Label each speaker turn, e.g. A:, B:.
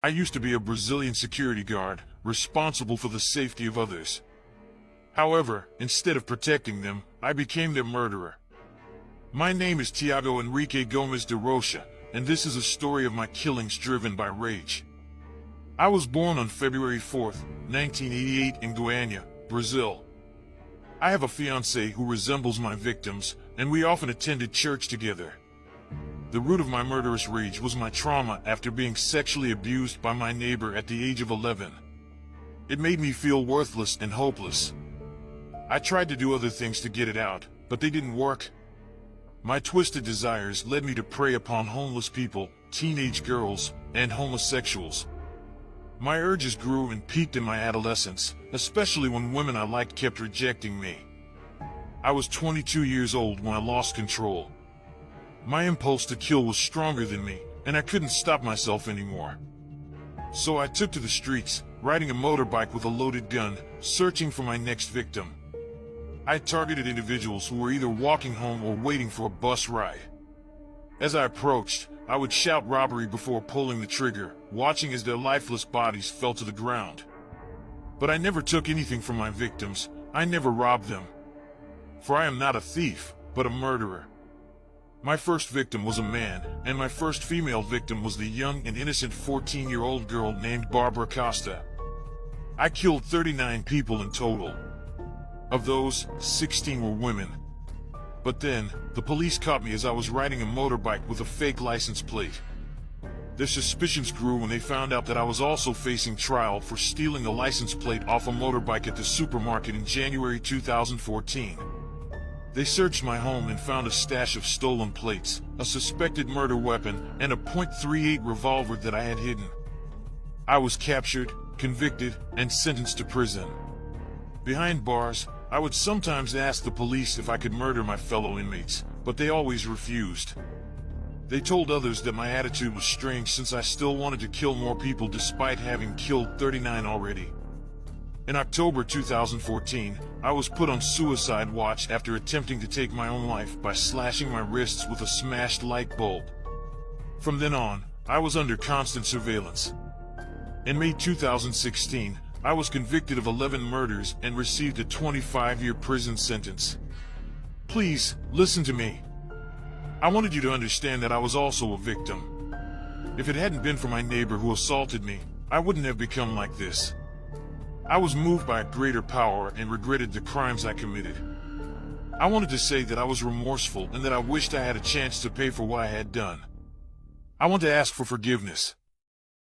A: I used to be a Brazilian security guard, responsible for the safety of others. However, instead of protecting them, I became their murderer. My name is Tiago Henrique Gomes de Rocha, and this is a story of my killings driven by rage. I was born on February 4th, 1988 in Goiania, Brazil. I have a fiancé who resembles my victims, and we often attended church together. The root of my murderous rage was my trauma after being sexually abused by my neighbor at the age of 11. It made me feel worthless and hopeless. I tried to do other things to get it out, but they didn't work. My twisted desires led me to prey upon homeless people, teenage girls, and homosexuals. My urges grew and peaked in my adolescence, especially when women I liked kept rejecting me. I was 22 years old when I lost control. My impulse to kill was stronger than me, and I couldn't stop myself anymore. So I took to the streets, riding a motorbike with a loaded gun, searching for my next victim. I targeted individuals who were either walking home or waiting for a bus ride. As I approached, I would shout robbery before pulling the trigger, watching as their lifeless bodies fell to the ground. But I never took anything from my victims. I never robbed them. For I am not a thief, but a murderer. My first victim was a man, and my first female victim was the young and innocent 14-year-old girl named Barbara Costa. I killed 39 people in total. Of those, 16 were women. But then, the police caught me as I was riding a motorbike with a fake license plate. Their suspicions grew when they found out that I was also facing trial for stealing a license plate off a motorbike at the supermarket in January 2014. They searched my home and found a stash of stolen plates, a suspected murder weapon, and a .38 revolver that I had hidden. I was captured, convicted, and sentenced to prison. Behind bars, I would sometimes ask the police if I could murder my fellow inmates, but they always refused. They told others that my attitude was strange since I still wanted to kill more people despite having killed 39 already. In October 2014, I was put on suicide watch after attempting to take my own life by slashing my wrists with a smashed light bulb. From then on, I was under constant surveillance. In May 2016, I was convicted of 11 murders and received a 25-year prison sentence. Please, listen to me. I wanted you to understand that I was also a victim. If it hadn't been for my neighbor who assaulted me, I wouldn't have become like this. I was moved by a greater power and regretted the crimes I committed. I wanted to say that I was remorseful and that I wished I had a chance to pay for what I had done. I want to ask for forgiveness.